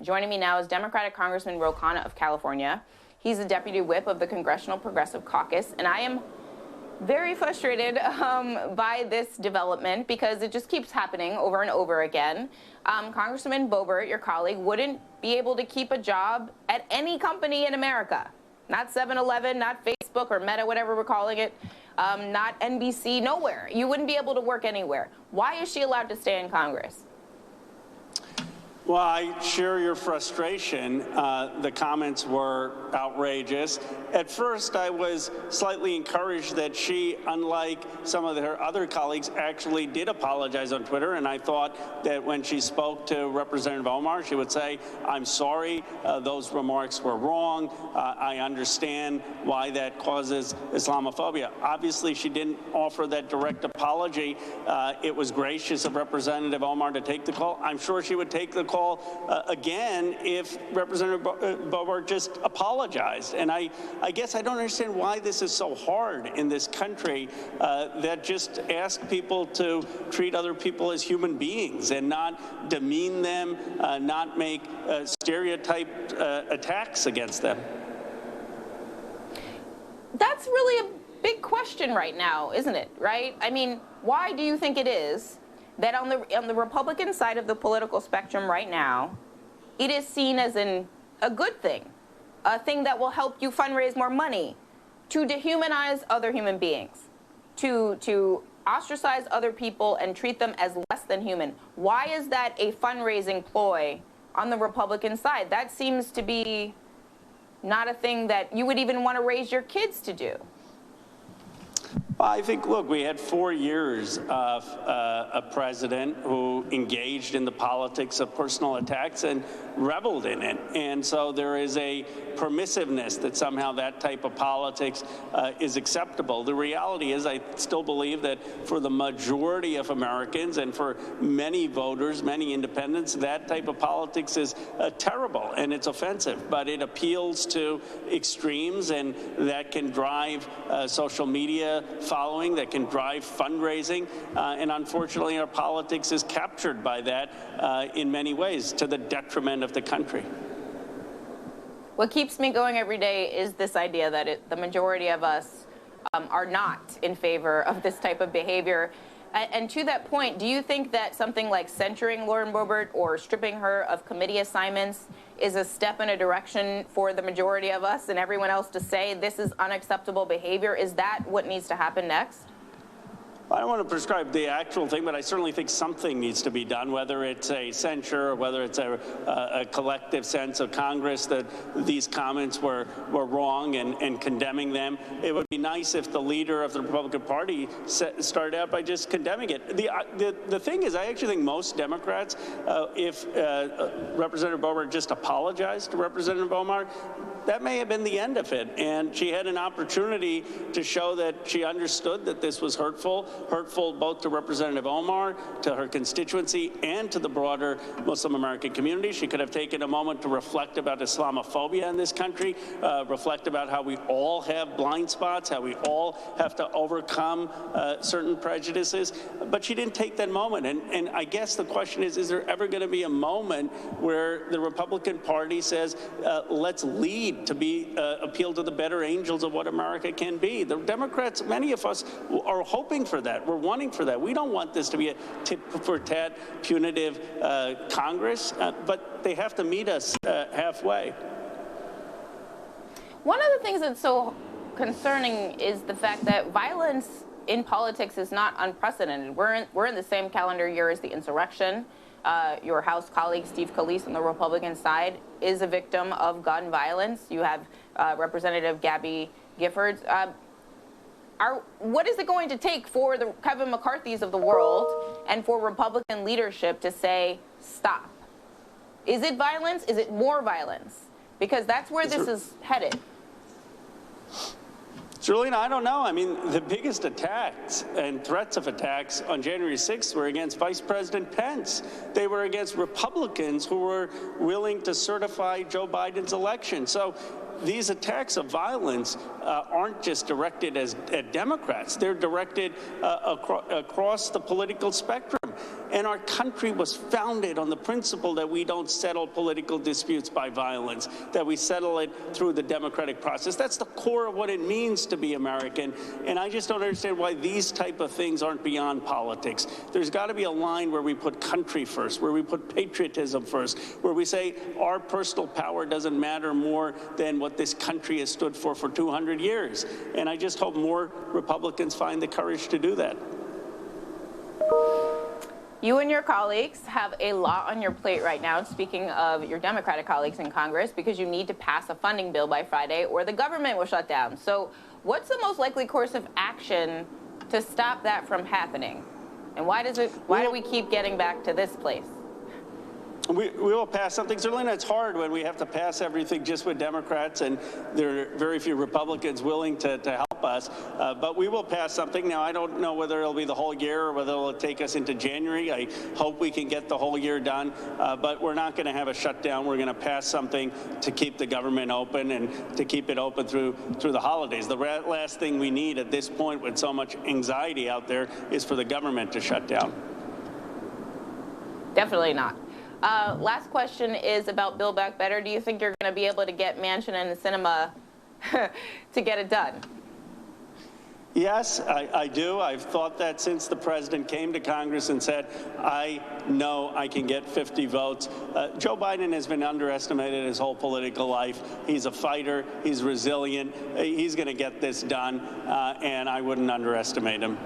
Joining me now is Democratic Congressman Khanna of California. He's the deputy whip of the Congressional Progressive Caucus, and I am very frustrated by this development because it just keeps happening over and over again. Congressman Boebert, your colleague, wouldn't be able to keep a job at any company in America. Not 7-Eleven, not Facebook or Meta, whatever we're calling it, not NBC, nowhere. You wouldn't be able to work anywhere. Why is she allowed to stay in Congress? Well, I share your frustration. The comments were outrageous. At first, I was slightly encouraged that she, unlike some of her other colleagues, actually did apologize on Twitter. And I thought that when she spoke to Representative Omar, she would say, I'm sorry, those remarks were wrong. I understand why that causes Islamophobia. Obviously, she didn't offer that direct apology. It was gracious of Representative Omar to take the call. I'm sure she would take the call again if Representative Boebert just apologized. And I guess I don't understand why this is so hard in this country that just ask people to treat other people as human beings and not demean them, not make stereotyped attacks against them. That's really a big question right now, isn't it? Right? I mean, why do you think it is that on the Republican side of the political spectrum right now, it is seen as a good thing, a thing that will help you fundraise more money, to dehumanize other human beings, to ostracize other people and treat them as less than human? Why is that a fundraising ploy on the Republican side? That seems to be not a thing that you would even want to raise your kids to do. I think, look, we had 4 years of a president who engaged in the politics of personal attacks and reveled in it. And so there is a permissiveness that somehow that type of politics is acceptable. The reality is I still believe that for the majority of Americans and for many voters, many independents, that type of politics is terrible and it's offensive. But it appeals to extremes, and that can drive social media following, that can drive fundraising, and unfortunately our politics is captured by that in many ways to the detriment of the country. What keeps me going every day is this idea that the majority of us are not in favor of this type of behavior. And to that point, do you think that something like censuring Lauren Boebert or stripping her of committee assignments is a step in a direction for the majority of us and everyone else to say this is unacceptable behavior? Is that what needs to happen next? I don't want to prescribe the actual thing, but I certainly think something needs to be done, whether it's a censure or whether it's a collective sense of Congress that these comments were wrong and condemning them. It would be nice if the leader of the Republican Party started out by just condemning it. The thing is, I actually think most Democrats, if Representative Boebert just apologized to Representative Omar, that may have been the end of it. And she had an opportunity to show that she understood that this was hurtful both to Representative Omar, to her constituency, and to the broader Muslim American community. She could have taken a moment to reflect about Islamophobia in this country, reflect about how we all have blind spots, how we all have to overcome certain prejudices. But she didn't take that moment. And I guess the question is there ever going to be a moment where the Republican Party says, let's lead to be appeal to the better angels of what America can be? The Democrats, many of us, are hoping for that. We're wanting for that. We don't want this to be a tit-for-tat, punitive Congress, but they have to meet us halfway. One of the things that's so concerning is the fact that violence in politics is not unprecedented. We're in the same calendar year as the insurrection. Your House colleague, Steve Scalise, on the Republican side, is a victim of gun violence. You have Representative Gabby Giffords. What is it going to take for the Kevin McCarthy's of the world and for Republican leadership to say, stop? Is it violence? Is it more violence? Because that's where this is headed. Zerlina, I don't know. I mean, the biggest attacks and threats of attacks on January 6th were against Vice President Pence. They were against Republicans who were willing to certify Joe Biden's election. So these attacks of violence aren't just directed at Democrats. They're directed across the political spectrum. And our country was founded on the principle that we don't settle political disputes by violence, that we settle it through the democratic process. That's the core of what it means to be American. And I just don't understand why these type of things aren't beyond politics. There's got to be a line where we put country first, where we put patriotism first, where we say our personal power doesn't matter more than what this country has stood for 200 years. And I just hope more Republicans find the courage to do that. You and your colleagues have a lot on your plate right now, speaking of your Democratic colleagues in Congress, because you need to pass a funding bill by Friday or the government will shut down. So what's the most likely course of action to stop that from happening? And why do we keep getting back to this place? We will pass something. Zerlina, it's hard when we have to pass everything just with Democrats, and there are very few Republicans willing to help us. But we will pass something. Now, I don't know whether it'll be the whole year or whether it'll take us into January. I hope we can get the whole year done. But we're not going to have a shutdown. We're going to pass something to keep the government open and to keep it open through the holidays. The last thing we need at this point, with so much anxiety out there, is for the government to shut down. Definitely not. Last question is about Build Back Better. Do you think you're going to be able to get Manchin and the Sinema to get it done? Yes, I do. I've thought that since the president came to Congress and said, I know I can get 50 votes. Joe Biden has been underestimated his whole political life. He's a fighter. He's resilient. He's going to get this done, and I wouldn't underestimate him.